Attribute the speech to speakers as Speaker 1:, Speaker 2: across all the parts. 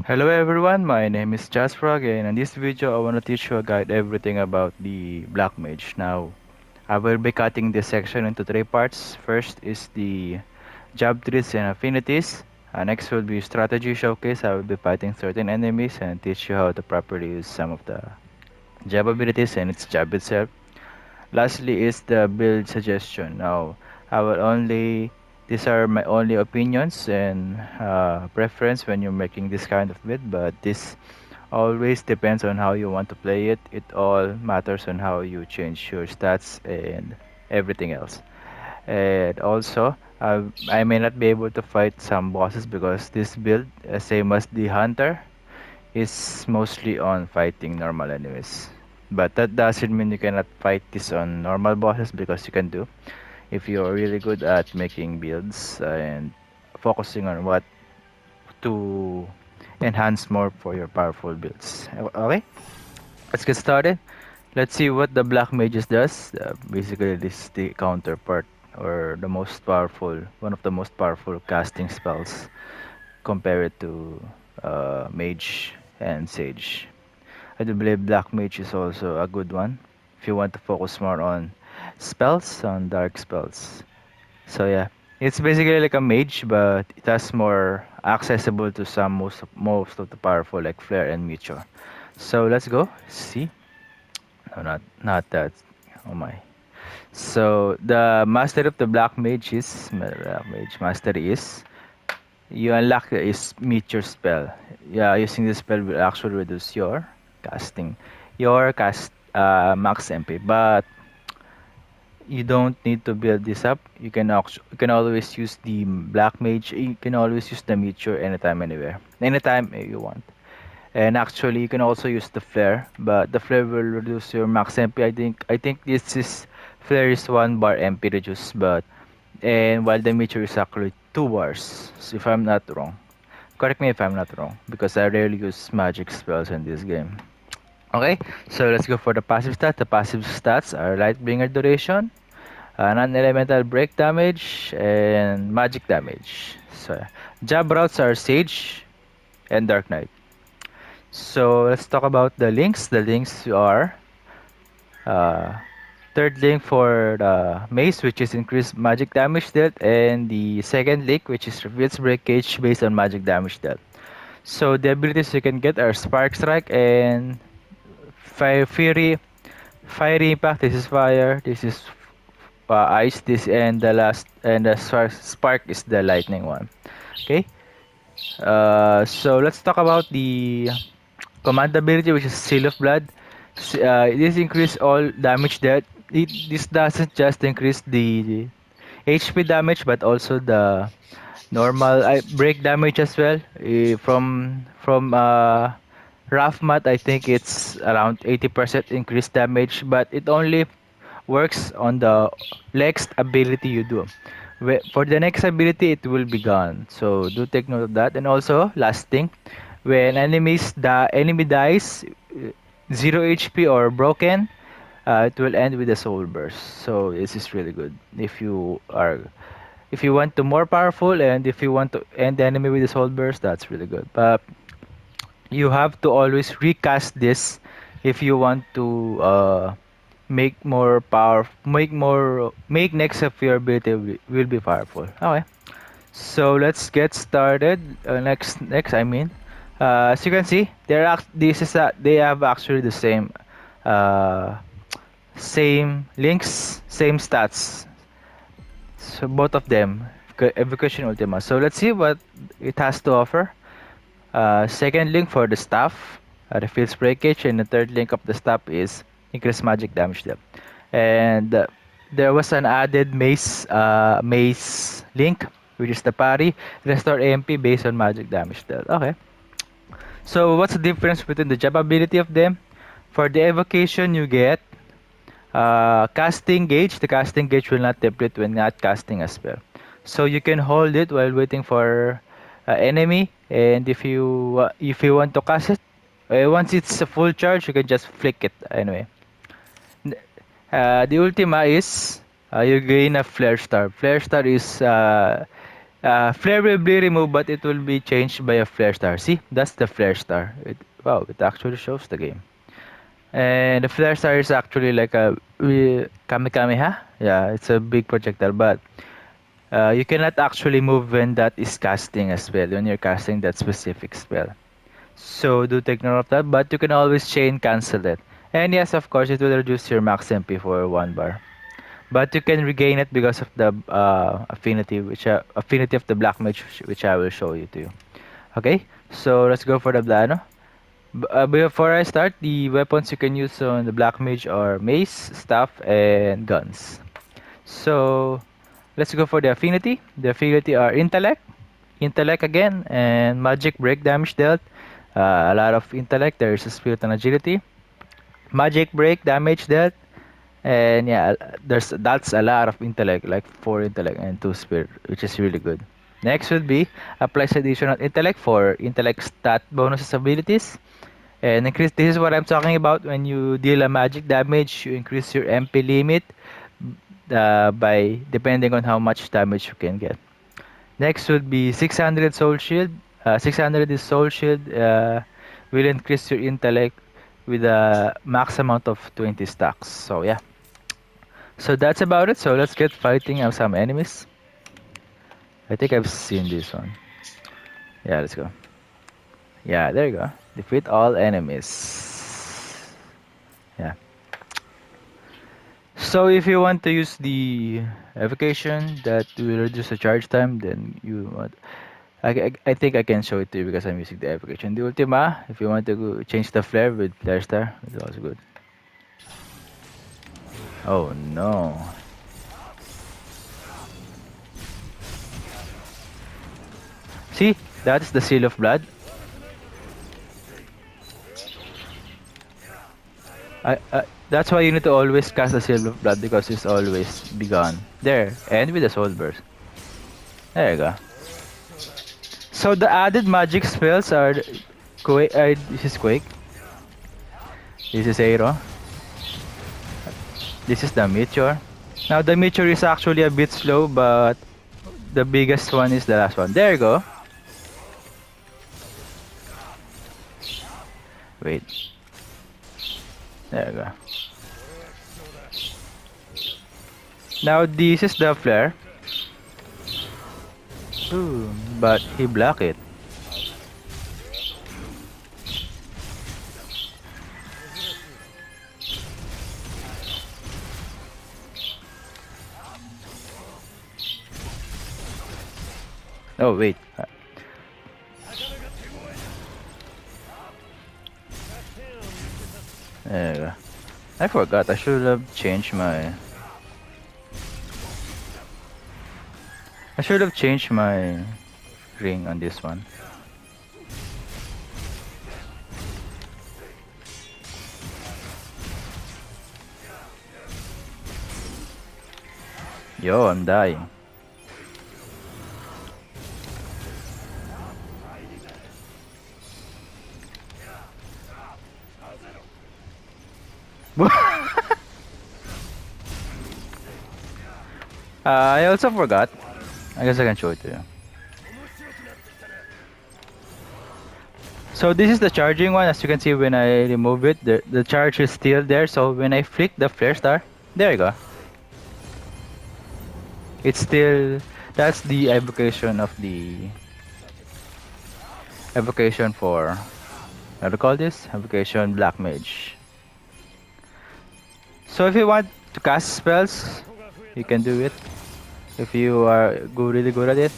Speaker 1: Hello everyone, my name is Jasfrog and in this video I want to teach you a guide everything about the Black Mage. Now, I will be cutting this section into three parts. First is the job trees and affinities. Next will be strategy showcase. I will be fighting certain enemies and teach you how to properly use some of the job abilities and its job itself. Lastly is the build suggestion. Now, I will only these are my only opinions and preference when you're making this kind of build, but this always depends on how you want to play it. It all matters on how you change your stats and everything else. And also, I may not be able to fight some bosses because this build, same as the hunter, is mostly on fighting normal enemies. But that doesn't mean you cannot fight this on normal bosses because you can do if you're really good at making builds and focusing on what to enhance more for your powerful builds. Okay, let's get started. Let's see what the Black Mages does. Basically, this is the counterpart or the most powerful, one of the most powerful casting spells compared to Mage and Sage. I do believe Black Mage is also a good one if you want to focus more on spells, on dark spells. So yeah, it's basically like a mage, but it has more accessible to some most of the powerful like flare and meteor. So let's go see. No, not that. Oh my. So the master of the black mage is black mage mastery is you unlock the is meteor spell. Yeah, using this spell will actually reduce your casting, your max MP, but you don't need to build this up. You can always use the black mage. You can always use the meteor anytime, anywhere, anytime you want. And actually, you can also use the flare, but the flare will reduce your max MP. I think this is flare is 1 bar MP reduce, but and while the meteor is actually 2 bars. So if I'm not wrong, correct me if I'm not wrong, because I rarely use magic spells in this game. Okay, so let's go for the passive stats. The passive stats are Lightbringer duration, non-elemental break damage, and magic damage. So, job routes are Sage and Dark Knight. So, let's talk about the links. The links are uh, third link for the Mace, which is increased magic damage dealt, and the second link, which is reveals breakage based on magic damage dealt. So, the abilities you can get are Spark Strike and Fury. Fiery Impact. This is fire. This is ice. This and the last and the spark is the lightning one. Okay. So let's talk about the command ability, which is Seal of Blood. This increase all damage that this doesn't just increase the HP damage, but also the normal break damage as well. From rough math, I think it's around 80% increased damage, but it only works on the next ability you do. For the next ability, it will be gone. So do take note of that. And also, last thing, when the enemy dies, 0 HP or broken, it will end with a soul burst. So this is really good if you want to more powerful and if you want to end the enemy with a soul burst. That's really good. But you have to always recast this if you want to make more power make next of your ability will be powerful. Okay, so let's get started. Next I mean, as you can see, they have actually the uh, same links, same stats. So both of them, Evocation Ultima. So let's see what it has to offer. Second link for the staff, refills breakage, and the third link of the staff is increased magic damage dealt. And there was an added mace link, which is the parry, restore MP based on magic damage dealt. Okay. So what's the difference between the job ability of them? For the evocation, you get casting gauge. The casting gauge will not deplete when not casting a spell. So you can hold it while waiting for enemy, and if you want to cast it, once it's a full charge, you can just flick it anyway. The ultima is you gain a flare star. Flare star is Flare will be removed, but it will be changed by a flare star. See, that's the flare star. Wow, it actually shows the game. And the flare star is actually like a kamikameha. Yeah, it's a big projectile, but you cannot actually move when that is casting as well. When you're casting that specific spell. So do take note of that, but you can always chain cancel it. And yes, of course, it will reduce your max MP for 1 bar. But you can regain it because of the affinity, affinity of the black mage, which I will show you to you. Okay, so let's go for the blano. Before I start, the weapons you can use on the black mage are mace, staff, and guns. So let's go for the affinity. The affinity are intellect again, and magic break damage dealt. A lot of intellect. There is a spirit and agility. Magic break damage dealt. And yeah, that's a lot of intellect, like 4 intellect and 2 spirit, which is really good. Next would be applies additional intellect for intellect stat bonuses abilities. And increase, this is what I'm talking about. When you deal a magic damage, you increase your MP limit by depending on how much damage you can get. Next would be 600 soul shield. 600 is soul shield. Will increase your intellect with a max amount of 20 stacks. So yeah. So that's about it. So let's get fighting some enemies. I think I've seen this one. Yeah, let's go. Yeah, there you go. Defeat all enemies. Yeah. So if you want to use the evocation that will reduce the charge time, then you want. I think I can show it to you because I'm using the evocation. The Ultima, if you want to change the flare with flare star, it's also good. Oh no. See, that's the seal of blood. That's why you need to always cast the seal of blood because it's always be gone. There, and with the soul burst. There you go. So the added magic spells are quake. This is quake. This is aero. This is the meteor. Now the meteor is actually a bit slow, but the biggest one is the last one. There you go. Wait. There you go. Now this is the flare. Ooh, but he blocked it. Oh wait. There you go. I forgot. I should have changed my. I should have changed my ring on this one. Yo, I'm dying. I also forgot. I guess I can show it to you. So this is the charging one. As you can see, when I remove it, the charge is still there. So when I flick the flare star, there you go. It's still, that's the evocation of the evocation for, how do you call this? Evocation black mage. So if you want to cast spells, you can do it. If you are really good at it.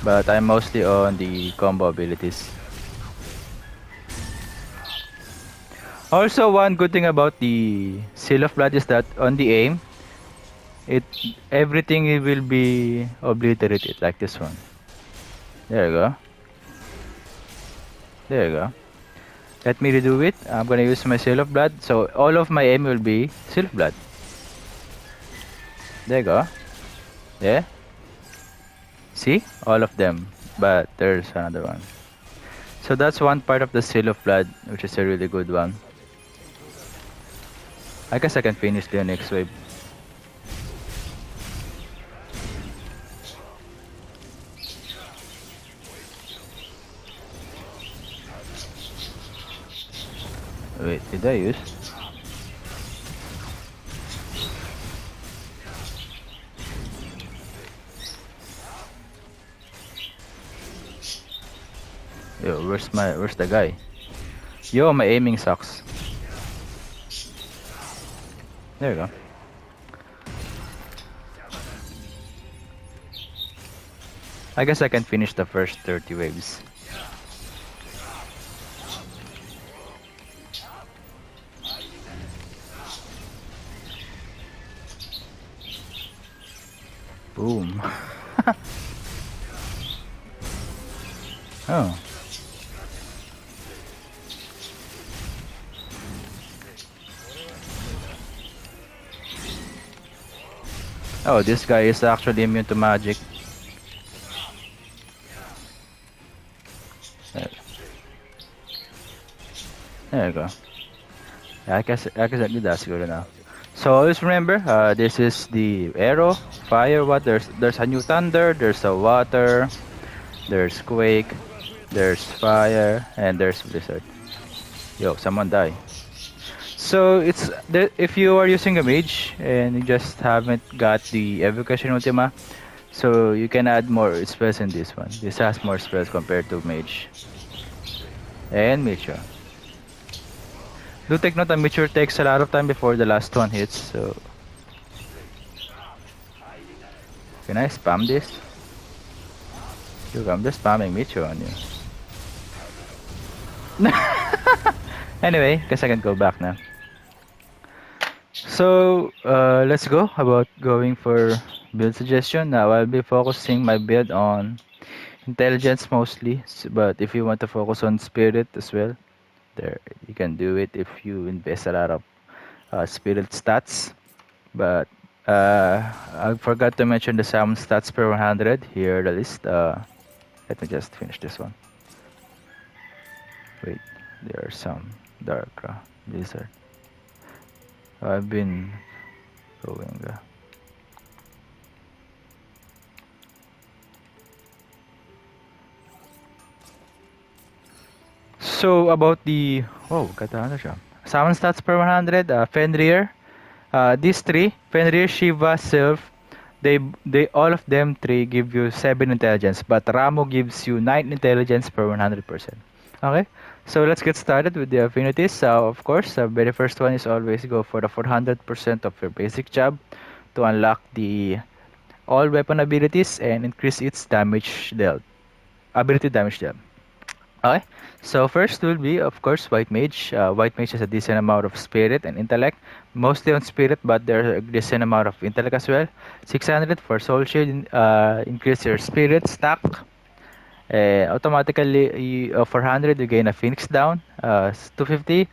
Speaker 1: But I'm mostly on the combo abilities. Also, one good thing about the Seal of Blood is that on the aim, everything will be obliterated like this one. There you go. There you go. Let me redo it. I'm gonna use my Seal of Blood, so all of my aim will be Seal of Blood. There you go. Yeah. See? All of them. But there's another one. So that's one part of the Seal of Blood, which is a really good one. I guess I can finish the next wave. Wait, did I use? Yo, where's the guy? Yo, my aiming sucks. There you go. I guess I can finish the first 30 waves. Boom. Oh. Oh, this guy is actually immune to magic. There, there you go. Yeah, I guess that's good enough. So always remember, this is the aero, fire, what? There's a new thunder, there's a water, there's quake, there's fire, and there's blizzard. Yo, someone die. So if you are using a mage and you just haven't got the evocation ultima, so you can add more spells in this one. This has more spells compared to mage and meteor. Do take note that meteor takes a lot of time before the last one hits. So can I spam this? Look, I'm just spamming meteor on you. Anyway, guess I can go back now. So let's go about going for build suggestion. Now I'll be focusing my build on intelligence mostly, but if you want to focus on spirit as well, there you can do it if you invest a lot of spirit stats. But I forgot to mention the summon stats per 100. Here the list. Let me just finish this one. Wait, there are some dark blizzard. I've been going. So about the katana siya. Summon stats per 100. Fenrir. These three, Fenrir, Shiva, Sylph, they all of them three give you 7 intelligence, but Ramo gives you 9 intelligence per 100%. Okay, so let's get started with the affinities. Of course, the very first one is always go for the 400% of your basic job to unlock the all weapon abilities and increase its damage dealt. Ability damage dealt. Okay, so first will be, of course, White Mage. White Mage has a decent amount of spirit and intellect, mostly on spirit, but there's a decent amount of intellect as well. 600 for Soul Shield, increase your spirit stack. Automatically, 400 you gain a Phoenix down. 250,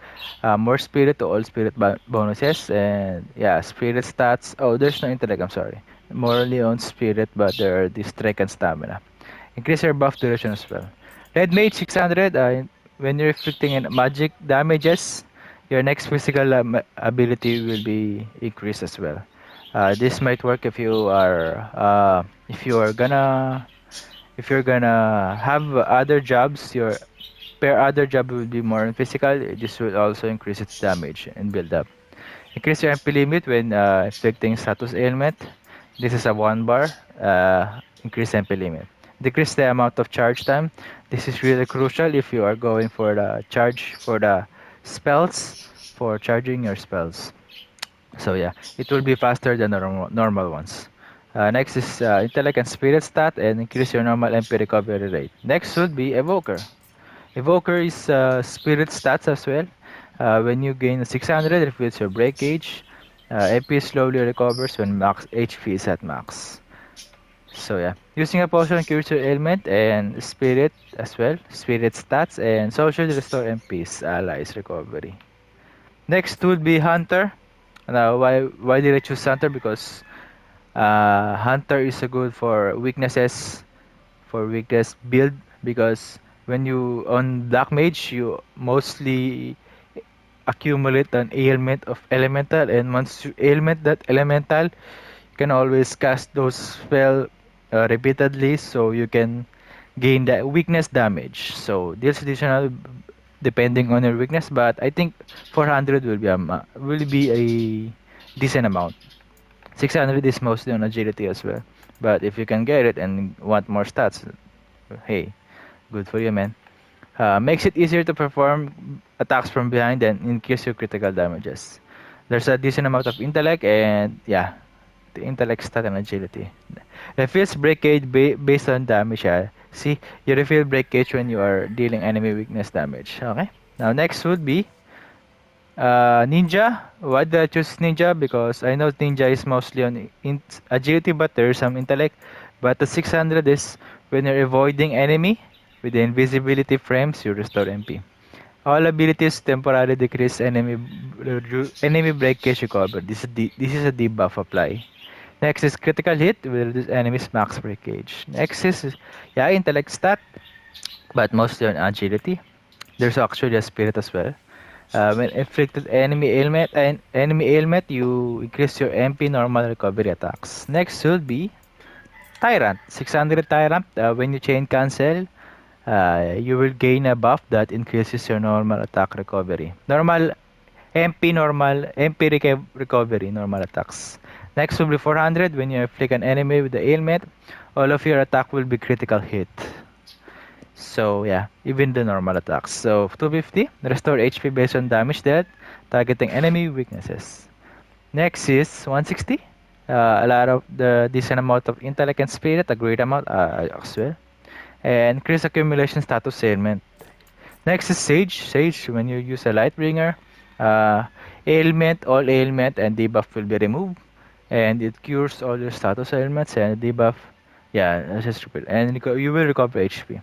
Speaker 1: more spirit to all spirit bonuses, and yeah, spirit stats. Oh, there's no intellect. I'm sorry. Morally on spirit, but there are the strength and stamina. Increase your buff duration as well. Red Mage 600, when you're inflicting magic damages, your next physical ability will be increased as well. This might work if you're gonna have other jobs. Your per other job will be more physical. This will also increase its damage and build up. Increase your MP limit when inflicting status ailment. This is a 1 bar. Increase MP limit. Decrease the amount of charge time. This is really crucial if you are going for the charge for the spells, for charging your spells. So yeah, it will be faster than the normal ones. Next is intellect and spirit stat, and increase your normal MP recovery rate. Next would be evoker. Evoker is spirit stats as well. When you gain 600, it refills your break gauge. MP slowly recovers when max HP is at max. So yeah, using a potion cures your ailment and spirit as well. Spirit stats and social restore MP's allies recovery. Next would be hunter. Now why did I choose hunter? Because hunter is a good for weaknesses, for weakness build, because when you on black mage you mostly accumulate an ailment of elemental, and once you ailment that elemental you can always cast those spell repeatedly, so you can gain that weakness damage. So deals additional depending on your weakness. But I think 400 will be a decent amount. 600 is mostly on agility as well. But if you can get it and want more stats, hey, good for you, man. Makes it easier to perform attacks from behind and increase your critical damages. There's a decent amount of intellect and yeah, the intellect stat and agility. Refills breakage based on damage. See, you refill breakage when you are dealing enemy weakness damage. Okay. Now next would be ninja. Why did I choose ninja? Because I know ninja is mostly on agility, but there's some intellect. But the 600 is when you're avoiding enemy with the invisibility frames, you restore MP. All abilities temporarily decrease enemy breakage recover. This is a debuff apply. Next is critical hit will reduce enemy's max breakage. Next is yeah intellect stat, but mostly on agility. There's actually a spirit as well. When inflicted enemy ailment, you increase your MP normal recovery attacks. Next will be Tyrant. 600 Tyrant. When you chain cancel, you will gain a buff that increases your normal attack recovery. Normal MP recovery, normal attacks. Next will be 400. When you inflict an enemy with the ailment, all of your attack will be critical hit. So yeah, even the normal attacks. So 250, restore HP based on damage dealt, targeting enemy weaknesses. Next is 160. A lot of the decent amount of intellect and spirit, a great amount as well. And increase accumulation status ailment. Next is Sage. Sage, when you use a Lightbringer, uh, all ailment and debuff will be removed. And it cures all your status ailments and debuff. Yeah, that's just stupid. And you will recover HP.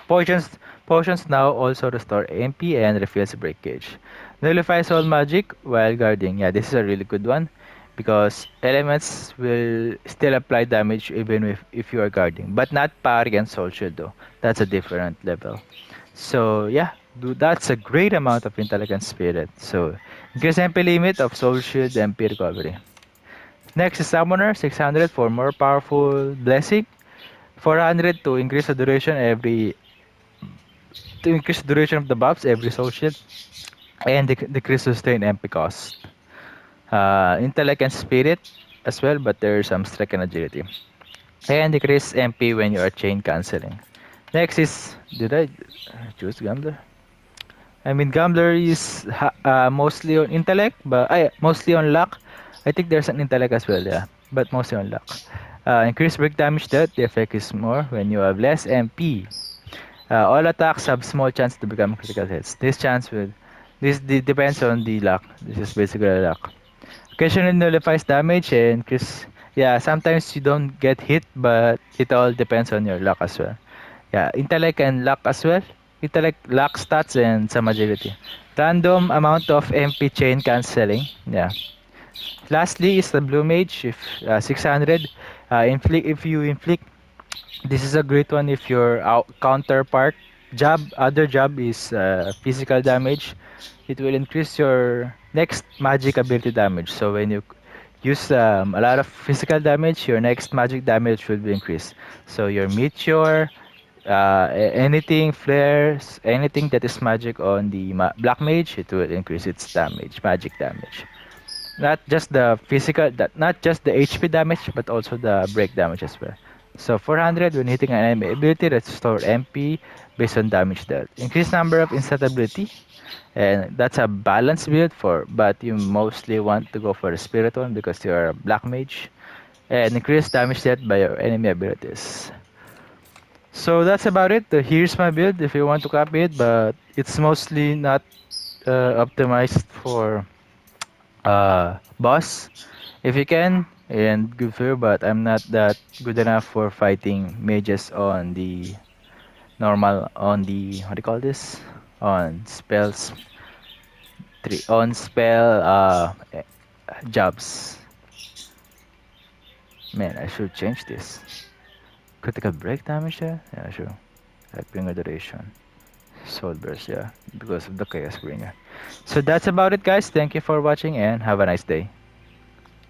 Speaker 1: Potions, potions now also restore MP and refills breakage. Nullifies all magic while guarding. Yeah, this is a really good one because elements will still apply damage even if you are guarding, but not parry and soul shield though. That's a different level. So yeah, that's a great amount of intellect and spirit. So increase MP limit of soul shield and MP recovery. Next is summoner 600 for more powerful blessing. 400 to increase the duration of the buffs every social and decrease sustain MP cost. Intellect and spirit as well, but there's some strength and agility. And decrease MP when you are chain cancelling. Next is, did I choose Gambler? I mean, Gambler is mostly on intellect, but mostly on luck. I think there's an intellect as well, yeah, but mostly on luck. Increase break damage dealt, the effect is more when you have less MP. All attacks have small chance to become critical hits. This depends on the luck. This is basically luck. Occasionally nullifies damage and yeah, sometimes you don't get hit, but it all depends on your luck as well. Yeah, intellect and luck as well. Intellect, luck stats, and some agility. Random amount of MP chain cancelling. Yeah. Lastly is the blue mage. If 600, if you inflict, this is a great one if your counterpart other job is physical damage. It will increase your next magic ability damage. So when you use a lot of physical damage, your next magic damage will be increased. So your meteor, anything flares, anything that is magic on the black mage, it will increase its magic damage. Not just the HP damage, but also the break damage as well. So 400 when hitting an enemy ability, restore MP based on damage dealt. Increase number of instant ability, and that's a balanced build but you mostly want to go for the spirit one because you're a black mage. And increase damage dealt by your enemy abilities. So that's about it. Here's my build if you want to copy it, but it's mostly not optimized for boss if you can, and good for you, but I'm not that good enough for fighting mages on the normal on the what do you call this on spells on spell jobs. Man, I should change this. Critical break damage there? Yeah, sure. Bringer duration. Soul burst, yeah, because of the chaos bringer. So that's about it, guys. Thank you for watching and have a nice day.